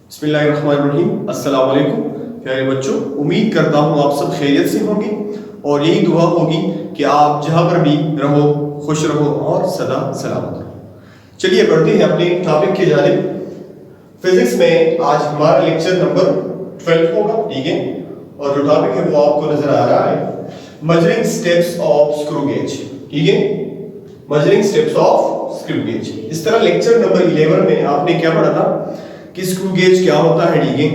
बिस्मिल्लाहिर्रहमानिर्रहीम। अस्सलाम वालेकुम प्यारे बच्चों, उम्मीद करता हूँ आप सब खैरियत से होंगे और यही दुआ होगी कि आप जहाँ पर भी रहो खुश रहो और सदा सलामत रहो। चलिए बढ़ते हैं अपने टॉपिक की जानिब। फिजिक्स में आज हमारा लेक्चर नंबर 12 होगा, ठीक है। और जो टॉपिक है वो आपको नजर आ रहा है measuring steps of screw gauge, ठीक है। Measuring steps of screw gauge. इस तरह लेक्चर नंबर 11 में आपने क्या पढ़ा था कि स्क्रू गेज क्या होता है, ठीक है।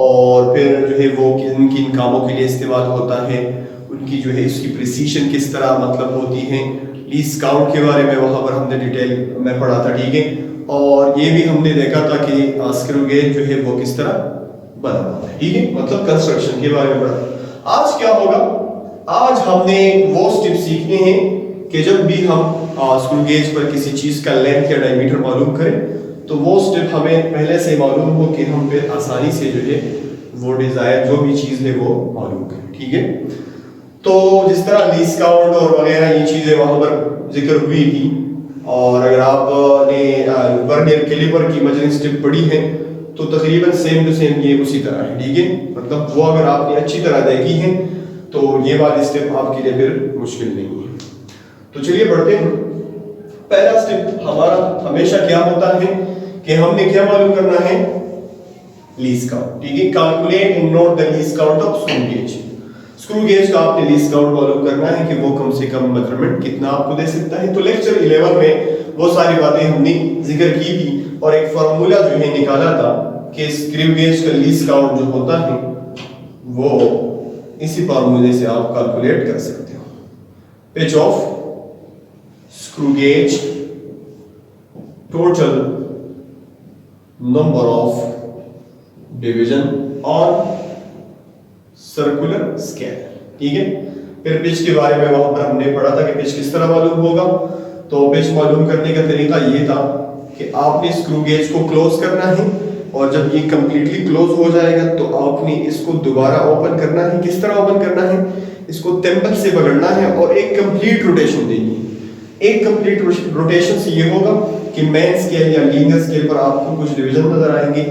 और फिर जो है वो किन किन कामों के लिए इस्तेमाल होता है, उनकी जो है इसकी प्रिसीशन किस तरह मतलब होती है। लीस्ट काउंट के बारे में वहां पर हमने डिटेल में पढ़ा था, ठीक है। और ये भी हमने देखा था कि स्क्रू गेज जो है वो किस तरह बना हुआ है, ठीक है, मतलब कंस्ट्रक्शन के बारे में पढ़ा। आज क्या होगा, आज हमने वो स्टेप सीखने हैं कि जब भी हम स्क्रू गेज पर किसी चीज का लेंथ या डायमीटर मालूम करें तो वो स्टेप हमें पहले से मालूम हो कि हम फिर आसानी से जो है वो डिजायर जो भी चीज है वो मालूम करें, ठीक है। तो जिस तरह लीस्ट काउंट और वगैरह ये चीजें वहां पर जिक्र हुई थी, और अगर आपने वर्नियर कैलिपर की मेजरिंग स्टेप पढ़ी है तो तकरीबन सेम टू सेम ये उसी तरह है, ठीक है। मतलब वो अगर आपने अच्छी तरह देखी है तो ये वाली स्टेप आपके लिए फिर मुश्किल नहीं है। तो चलिए बढ़ते हैं। पहला स्टेप हमारा हमेशा क्या होता है कि हमने क्या मालूम करना है, लीस्ट काउंट, ठीक है। Calculate and note the least count of screw gauge. Screw gauge का आपने लीस्ट काउंट मालूम करना है कि वो कम से कम मेजरमेंट कितना आपको दे सकता है। तो लेक्चर 11 में वो सारी बातें हमने जिक्र की थी और एक फार्मूला जो है निकाला था कि स्क्रू गेज का लीस्ट काउंट जो होता है वो इसी फार्मूले से आप कैलकुलेट कर सकते हो। Pitch of screw gauge, total number of division on circular scale, ठीक है। फिर पिच के बारे में वहां पर हमने पढ़ा था कि पिच किस तरह मालूम होगा। तो पिच मालूम करने का तरीका ये था कि आपने स्क्रू गेज को क्लोज करना है और जब ये कंप्लीटली क्लोज हो जाएगा तो आपने इसको दोबारा ओपन करना है। किस तरह ओपन करना है, इसको टेम्पल से पकड़ना है और एक कंप्लीट रोटेशन देनी है। एक कंप्लीट रोटेशन से ये होगा कि मेन स्केल या लीनियर स्केल पर आपको कुछ डिवीजन नजर आएंगे।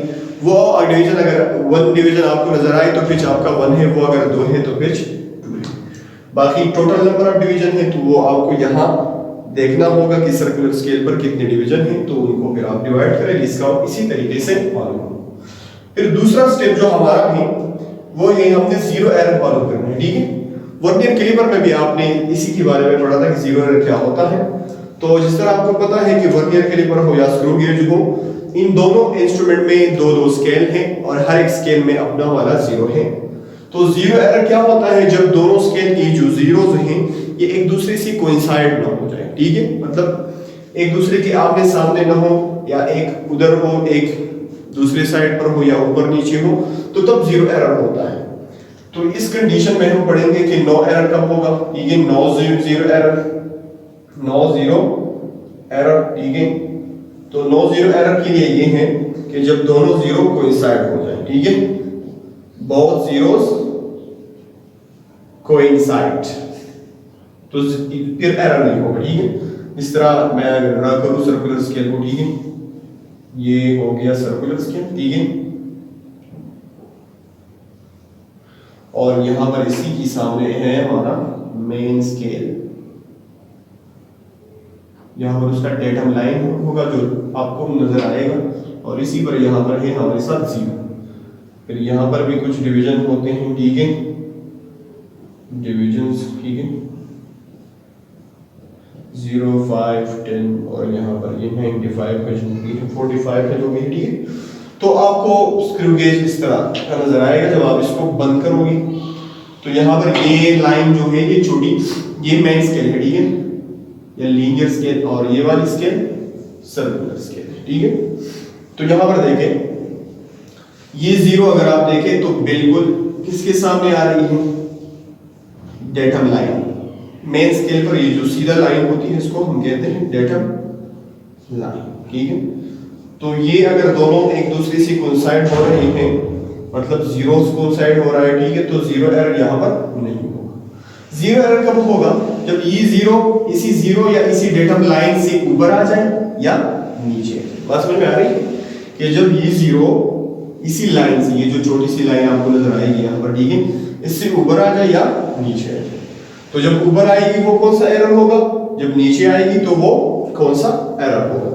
वो डिवीजन अगर 1 डिवीजन आपको नजर आए तो पिच आपका 1 है, वो अगर 2 है तो पिच 2 है। बाकी टोटल नंबर ऑफ डिवीजन है तो वो आपको यहाँ देखना होगा कि सर्कुलर स्केल पर कितने डिवीजन हैं, तो उनको फिर आप डिवाइड करें, इसका इसी तरीके से मालूम हो। फिर दूसरा स्टेप जो हमारा है वो है हमने जीरो एरर मालूम करना है, ठीक है। वर्नियर कैलिपर में भी आपने इसी के बारे में पढ़ा था कि जीरो एरर क्या होता है। तो जिस तरह आपको पता है कि वर्नियर कैलिपर हो या स्क्रू गेज हो, इन दोनों इंस्ट्रूमेंट में दो स्केल हैं और हर एक स्केल में अपना वाला जीरो है। तो जीरो एरर क्या होता है, जब दोनों स्केल की जो जीरोस हैं ये एक दूसरे से कोइंसाइड ना हो जाए, ठीक है। मतलब एक दूसरे के आमने सामने ना हो, या एक उधर हो एक दूसरे साइड पर हो या ऊपर नीचे हो, तो तब जीरो एरर होता है। तो इस कंडीशन में हम पढ़ेंगे कि नो एरर कब होगा, ठीक है। No zero error, no zero error, ठीक है। तो नो जीरो एरर के लिए ये है कि जब दोनों जीरो कोइंसाइड हो जाए, ठीक है, बोथ जीरोस कोइंसाइड, तो फिर एरर नहीं होगा, ठीक है। इस तरह मैं ड्रा करूं सर्कुलर स्केल को, ठीक है, ये हो गया सर्कुलर स्केल, ठीक है। और यहां पर इसी के सामने है हमारा मेन स्केल, यहाँ पर उसका डेटम लाइन होगा जो आपको नजर आएगा, और इसी पर यहाँ पर है हमारे साथ जीरो। फिर यहाँ पर भी कुछ डिवीजन होते हैं, ठीक है, डिविजन्स, ठीक है, 0, 5, 10 और यहाँ पर ये 95 है, 45 है जो भी, ठीक है। तो आपको स्क्रू गेज इस तरह का नजर आएगा जब आप इसको बंद करोगे। तो यहाँ पर ये लाइन जो है ये छोटी, ये मेन स्केल है, ठीक है, या लीनियर स्केल, और ये वाली स्केल सर्कुलर स्केल है, ठीक है। तो यहां पर देखें ये जीरो अगर आप देखें तो बिल्कुल किसके सामने आ रही है, डेटम लाइन। मेन स्केल पर ये जो सीधा लाइन होती है इसको हम कहते हैं डेटम लाइन, ठीक है। तो ये अगर दोनों एक दूसरे से कोइंसाइड हो रहे हैं, मतलब जीरो कोइंसाइड हो रहा है, ठीक है, तो जीरो एरर यहां पर नहीं होगा। जीरो एरर कब होगा, जब ये जीरो इसी जीरो या इसी डेटम लाइन से ऊपर आ जाए या नीचे। बात समझ में आ रही है कि जब ये जीरो इसी लाइन से, ये जो छोटी सी लाइन आपको नजर आएगी यहाँ पर, ठीक है, इससे ऊपर आ जाए या नीचे आ जाए। तो जब ऊपर आएगी वो कौन सा एरर होगा, जब नीचे आएगी तो वो कौन सा एरर होगा।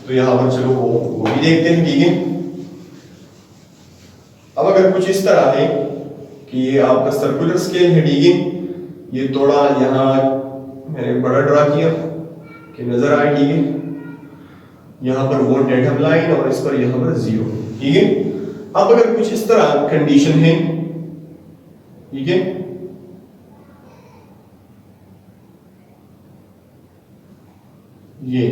तो यहाँ पर चलो वो भी देखते हैं, ठीक है। अब अगर कुछ इस तरह है कि ये आपका सर्कुलर स्केल है, ठीक है, ये थोड़ा यहाँ मैंने बड़ा ड्रा किया कि नजर आए, ठीक है, यहाँ पर वो डेटम लाइन और इस पर यहाँ पर 0, ठीक है। अब अगर कुछ इस तरह कंडीशन है, ठीक है, ये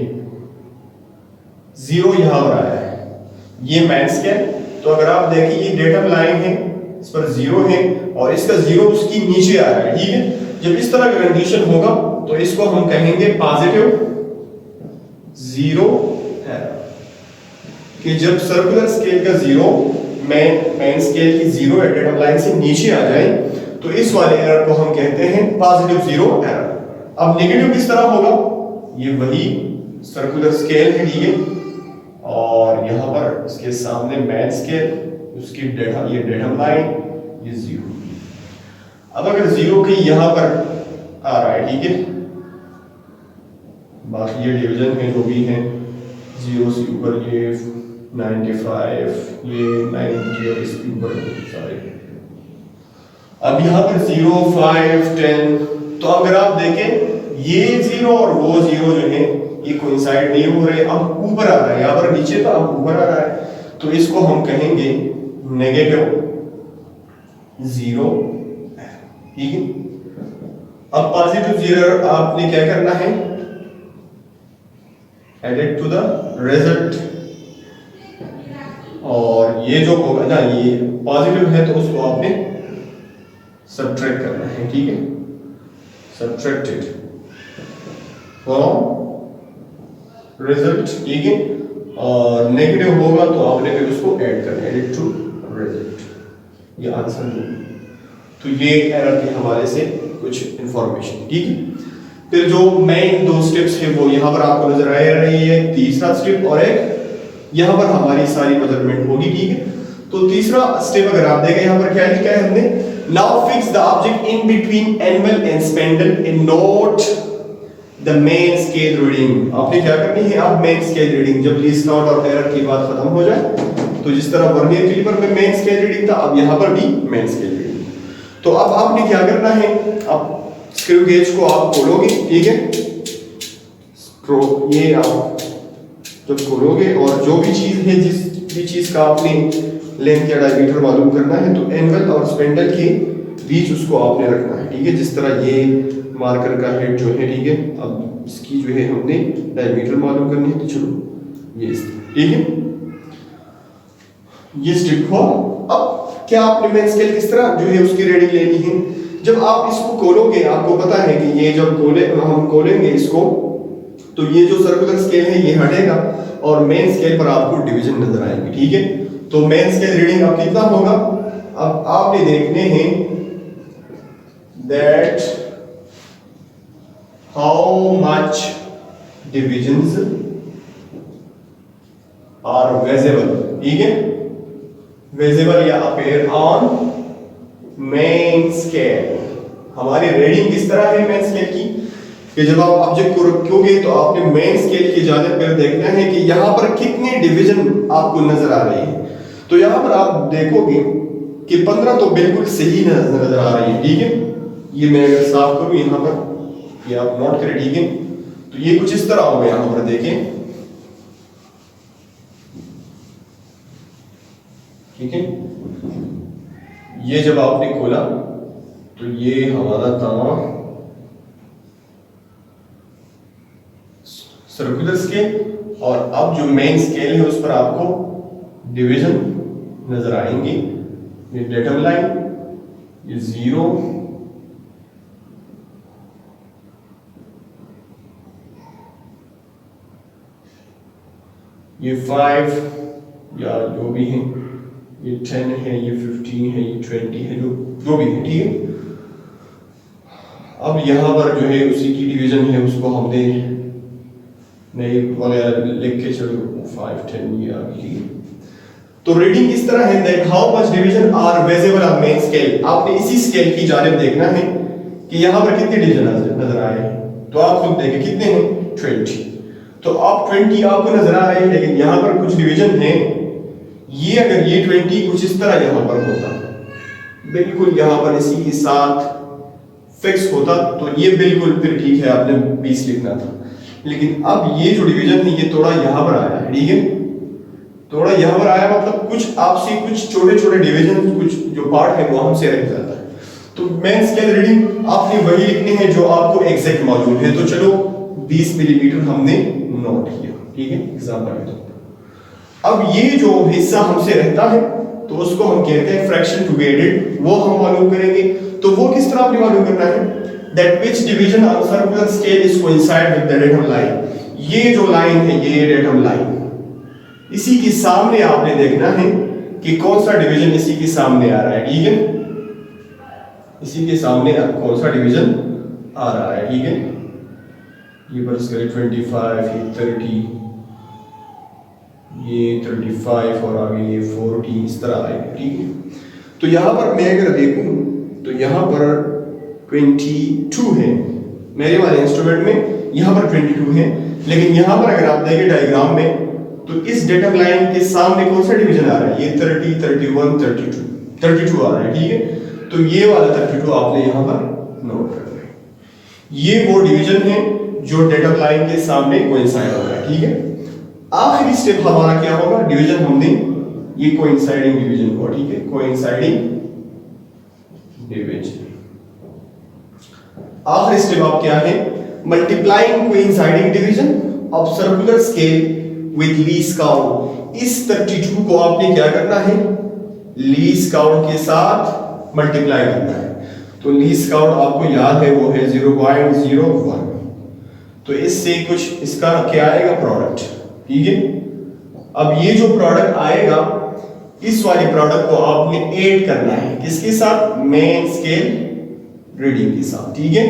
0 यहां पर आया है, ये मेन स्केल। तो अगर आप देखें ये डेटम लाइन है, इस पर 0 है और इसका 0 उसकी नीचे आ रहा है, ठीक है। जब इस तरह का कंडीशन होगा तो इसको हम कहेंगे पॉजिटिव 0 एरर, कि जब सर्कुलर स्केल का 0 मेन स्केल की 0 डेटम लाइन से नीचे आ जाए तो इस वाले एरर को हम कहते हैं पॉजिटिव 0 एरर। अब नेगेटिव किस तरह होगा, ये वही सर्कुलर स्केल है, ठीक है, और यहां पर इसके सामने मेन स्केल, उसकी ये डेटम लाइन, ये 0। अब अगर 0 के यहां पर आ रहा है, ठीक है, बाकी ये डिवीजन है जो भी है, 0 से ऊपर ये 95, ये 90 और इसके ऊपर सारे। अब यहाँ पर 0, 5, 10, तो अगर आप देखें ये 0 और वो 0 जो है ये कोइंसाइड नहीं हो रहे, अब ऊपर आ रहा है, यहाँ पर नीचे था अब ऊपर आ रहा है, तो इसको हम कहेंगे नेगेटिव 0, ठीक है। अब पॉजिटिव 0 आपने क्या करना है, add it to the result, और ये जो होगा ना ये पॉजिटिव है तो उसको आपने सब्ट्रैक्ट करना है, ठीक है, सब्ट्रैक्टेड फ्रॉम रिजल्ट, ठीक है, और नेगेटिव होगा तो आपने फिर उसको ऐड करना है, एड टू रिजल्ट, ये आंसर होगा। तो ये एरर के हवाले से कुछ इंफॉर्मेशन, ठीक है। फिर जो मेन 2 स्टेप्स है वो यहाँ पर आपको नजर आ रही है, तीसरा स्टेप और एक यहाँ पर हमारी सारी मेजरमेंट होगी, ठीक है। तो तीसरा स्टेप अगर आप देखें यहाँ पर क्या लिखा है हमने, now fix the object in between animal and spindle and note the main scale reading. आपने क्या करनी है, आप मेन स्केल रीडिंग, जब लीस्ट काउंट और एरर की बात खत्म हो जाए तो जिस तरह वर्नियर कैलिपर में मेन स्केल रीडिंग था, अब यहाँ पर भी मेन स्केल रीडिंग। तो अब आपने क्या करना है, अब स्क्रू गेज को आप खोलोगे, ठीक है, ये आप जब खोलोगे और जो भी चीज है, जिस भी चीज का आपने लेंथ या डायमीटर मालूम करना है, तो एनिमल और स्पेंडल के बीच उसको आपने रखना है, ठीक है। जिस तरह ये मार्कर का हेड जो है, ठीक है, अब इसकी जो है हमने डायमीटर मालूम करनी है, तो चलो ये ठीक है, ये स्टेप हुआ। अब क्या आपने मेन स्केल किस तरह जो है उसकी रीडिंग लेनी है, जब आप इसको खोलोगे आपको पता है कि ये जब हम खोलेंगे इसको तो ये जो सर्कुलर स्केल है ये हटेगा और मेन स्केल पर आपको डिवीजन नजर आएगी, ठीक है। तो मेन स्केल रीडिंग अब कितना होगा, अब आपने देखने हैं that how much divisions are visible, ठीक है, विजिबल या अपीयर ऑन मेन स्केल। हमारी रीडिंग किस तरह है मेन स्केल की, कि जब आप ऑब्जेक्ट को रखोगे तो आपने मेन स्केल की जानिब पर देखना है कि यहां पर कितनी डिवीजन आपको नजर आ रही है। तो यहां पर आप देखोगे कि 15 तो बिल्कुल सही नजर आ रही है, ठीक है। ये मैं अगर साफ करूं यहां पर, ये आप नोट करें, ठीक है। तो ये कुछ इस तरह होगा, यहां पर देखें, ठीक है। ये जब आपने खोला तो ये हमारा था सर्कुलर स्केल, और अब जो मेन स्केल है उस पर आपको डिवीजन नजर आएंगे। ये डेटम लाइन, ये 0, ये 5 या जो भी है, ये 10 है, ये 15 है, ये 20 है, जो भी है, ठीक है। अब यहां पर जो है उसी की डिवीजन है, उसको हमने नहीं वगैरह लिख के चलो 5, 10 ये आ गई, ठीक है। तो रीडिंग इस तरह है that how much division are visible on main scale. आपने इसी स्केल की जानिब देखना है कि यहाँ पर कितने डिवीजन नजर आ रहे हैं। तो आप खुद देखें कितने हैं 20। तो आप 20 आपको नजर आ रहे हैं, लेकिन यहाँ पर कुछ डिवीजन है। ये अगर ये 20 कुछ इस तरह यहाँ पर होता, बिल्कुल यहाँ पर इसी के साथ फिक्स होता, तो ये बिल्कुल फिर ठीक है, आपने 20 लिखना था। लेकिन अब ये जो डिवीजन है ये थोड़ा यहाँ पर आया है, ठीक है, थोड़ा यहाँ पर आया, मतलब कुछ आपसे कुछ छोटे छोटे डिवीजन, कुछ जो पार्ट है वो हमसे रह जाता है। तो मेन स्केल रीडिंग आपने वही लिखनी है जो आपको एग्जैक्ट मालूम है। तो चलो 20 मिलीमीटर हमने नोट किया, ठीक है, एग्जांपल के तौर पर। अब ये जो हिस्सा हमसे रहता है तो उसको हम कहते हैं फ्रैक्शन टू बी एडेड, वो हम मालूम करेंगे। तो वो किस तरह आपने मालूम करना है, that which division on circular scale is coincide with the datum line. ये जो लाइन है ये डेटम लाइन, इसी के सामने आपने देखना है कि कौन सा डिवीजन इसी के सामने आ रहा है, ठीक है, इसी के सामने कौन सा डिवीजन आ रहा है, ठीक है। ये पर स्केल 25, ये 30, ये 35 और आगे ये 40 इस तरह आएगा, ठीक है। तो यहाँ पर मैं अगर देखूं तो यहाँ पर 22 है मेरे वाले इंस्ट्रूमेंट में, यहाँ पर 22 है। लेकिन यहाँ पर अगर आप देखें डायग्राम में तो इस डेटम लाइन के सामने कौन सा डिवीजन आ रहा है, ये 30, 31, 32 आ रहा है, ठीक है। तो ये वाला 32 आपने यहाँ पर नोट करना है। ये वो डिवीजन है जो डेटम लाइन के सामने कोइंसाइड हो रहा है, ठीक है। आखिरी स्टेप हमारा क्या होगा, डिवीजन हमने ये कोइंसाइडिंग डिवीजन को, ठीक है, कोइंसाइडिंग डिवीजन। आखिरी स्टेप आप क्या है, multiplying coinciding division of circular scale with least count. इस 32 को आपने क्या करना है, लीस्ट काउंट के साथ मल्टीप्लाई करना है। तो लीस्ट काउंट आपको याद है वो है 0.01। तो इससे कुछ इसका क्या आएगा, प्रोडक्ट, ठीक है। अब ये जो प्रोडक्ट आएगा, इस वाले प्रोडक्ट को आपने ऐड करना है किसके साथ, मेन स्केल रीडिंग के साथ, ठीक है।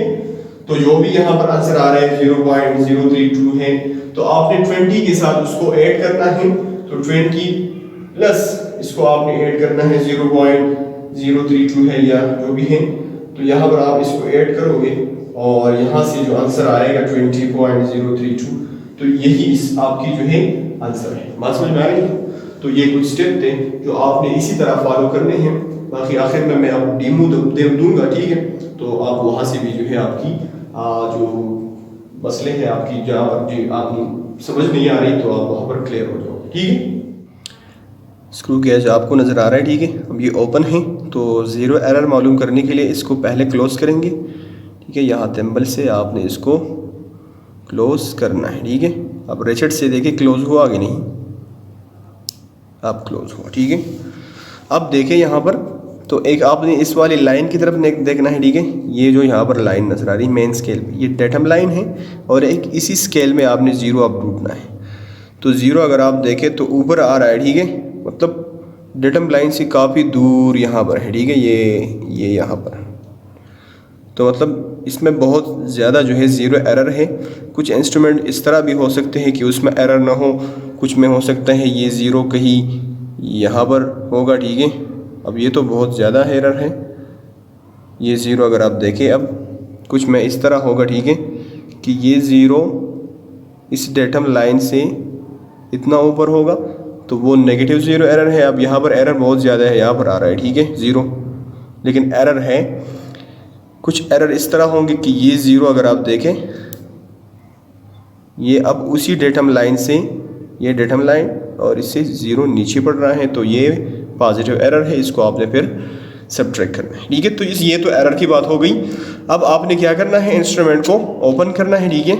तो जो भी यहाँ पर आंसर आ रहा है 0.032 है, तो आपने 20 के साथ उसको ऐड करना है। तो 20 प्लस इसको आपने ऐड करना है 0.032 है या जो भी है, तो यहाँ पर आप इसको ऐड करोगे और यहाँ से जो आंसर आएगा 20.032, तो यही इस आपकी जो है आंसर है। बात समझ में आ रही है। तो ये कुछ स्टेप थे जो आपने इसी तरह फॉलो करने हैं। बाकी आखिर में मैं आपको डेमो दूंगा, ठीक है, तो आप वहाँ से भी जो है आपकी जो मसले हैं आपकी जहाँ पर जो आपकी समझ नहीं आ रही तो आप वहाँ पर क्लियर हो जाओगे, ठीक है। स्क्रू गेज आपको नज़र आ रहा है, ठीक है। अब ये ओपन है, तो ज़ीरो एरर मालूम करने के लिए इसको पहले क्लोज करेंगे, ठीक है। यहाँ टेम्बल से आपने इसको क्लोज करना है, ठीक है। अब रेचेट से देखिए क्लोज हुआ कि नहीं, अब क्लोज हुआ, ठीक है। अब देखें यहाँ पर, तो एक आपने इस वाली लाइन की तरफ देखना है, ठीक है। ये जो यहाँ पर लाइन नज़र आ रही है मेन स्केल पे, ये डेटम लाइन है, और एक इसी स्केल में आपने ज़ीरो अब ढूंढना है। तो ज़ीरो अगर आप देखें तो ऊपर आ रहा है, ठीक है, मतलब डेटम लाइन से काफ़ी दूर यहाँ पर है, ठीक है, ये यहाँ पर। तो मतलब इसमें बहुत ज़्यादा जो है ज़ीरो एरर है। कुछ इंस्ट्रूमेंट इस तरह भी हो सकते हैं कि उसमें एरर ना हो, कुछ में हो सकता है ये ज़ीरो कहीं यहाँ पर होगा, ठीक है। अब ये तो बहुत ज़्यादा एरर है, ये ज़ीरो अगर आप देखें, अब कुछ में इस तरह होगा, ठीक है, कि ये ज़ीरो इस डेटम लाइन से इतना ऊपर होगा, तो वो नेगेटिव ज़ीरो एरर है। अब यहाँ पर एरर बहुत ज़्यादा है, यहाँ पर आ रहा है, ठीक है, ज़ीरो, लेकिन एरर है। कुछ एरर इस तरह होंगे कि ये ज़ीरो अगर आप देखें, ये अब उसी डेटम लाइन से, ये डेटम लाइन और इससे ज़ीरो नीचे पड़ रहा है, तो ये पॉजिटिव एरर है, इसको आपने फिर सब्ट्रैक्ट करना है, ठीक है। तो ये तो एरर की बात हो गई। अब आपने क्या करना है, इंस्ट्रूमेंट को ओपन करना है, ठीक है,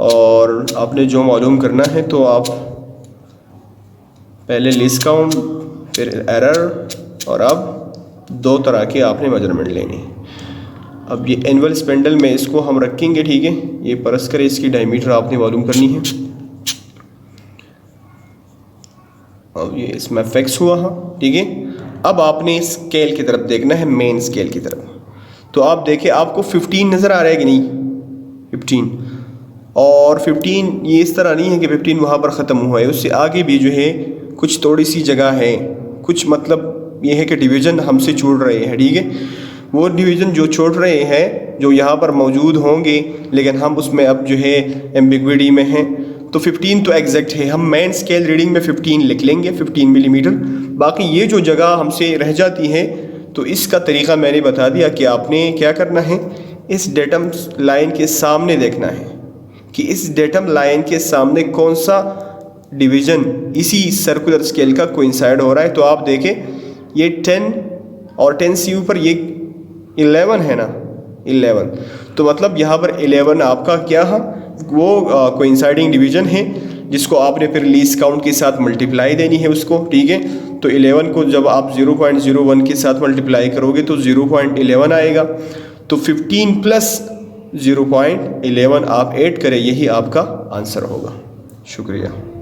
और आपने जो मालूम करना है, तो आप पहले लीस्ट काउंट, फिर एरर, और अब दो तरह के आपने मेजरमेंट लेने हैं। अब ये एनुअल स्पेंडल में इसको हम रखेंगे, ठीक है, ये परस करे इसकी डायमीटर आपने मालूम करनी है। अब ये इसमें फिक्स हुआ, हाँ, ठीक है। अब आपने स्केल की तरफ देखना है, मेन स्केल की तरफ। तो आप देखें, आपको 15 नज़र आ रहा है कि नहीं, 15, और 15 ये इस तरह नहीं है कि 15 वहाँ पर ख़त्म हुआ है, उससे आगे भी जो है कुछ थोड़ी सी जगह है, कुछ मतलब ये है कि डिवीज़न हमसे छूट रहे हैं, ठीक है। वो डिवीज़न जो छोड़ रहे हैं जो यहाँ पर मौजूद होंगे, लेकिन हम उसमें अब जो है एम्बिग्विटी में हैं। तो 15 तो एग्जैक्ट है, हम मेन स्केल रीडिंग में 15 लिख लेंगे, 15 मिलीमीटर। बाकी ये जो जगह हमसे रह जाती है तो इसका तरीक़ा मैंने बता दिया कि आपने क्या करना है, इस डेटम लाइन के सामने देखना है कि इस डेटम लाइन के सामने कौन सा डिवीज़न इसी सर्कुलर स्केल का कोइंसाइड हो रहा है। तो आप देखें ये 10 और 10 से ऊपर ये 11 है ना, 11। तो मतलब यहाँ पर 11 आपका क्या है, वो कोइंसाइडिंग डिवीज़न है जिसको आपने फिर लीस्ट काउंट के साथ मल्टीप्लाई देनी है उसको, ठीक है। तो 11 को जब आप 0.01 के साथ मल्टीप्लाई करोगे तो 0.11 आएगा। तो 15 प्लस 0.11 आप ऐड करें, यही आपका आंसर होगा। शुक्रिया।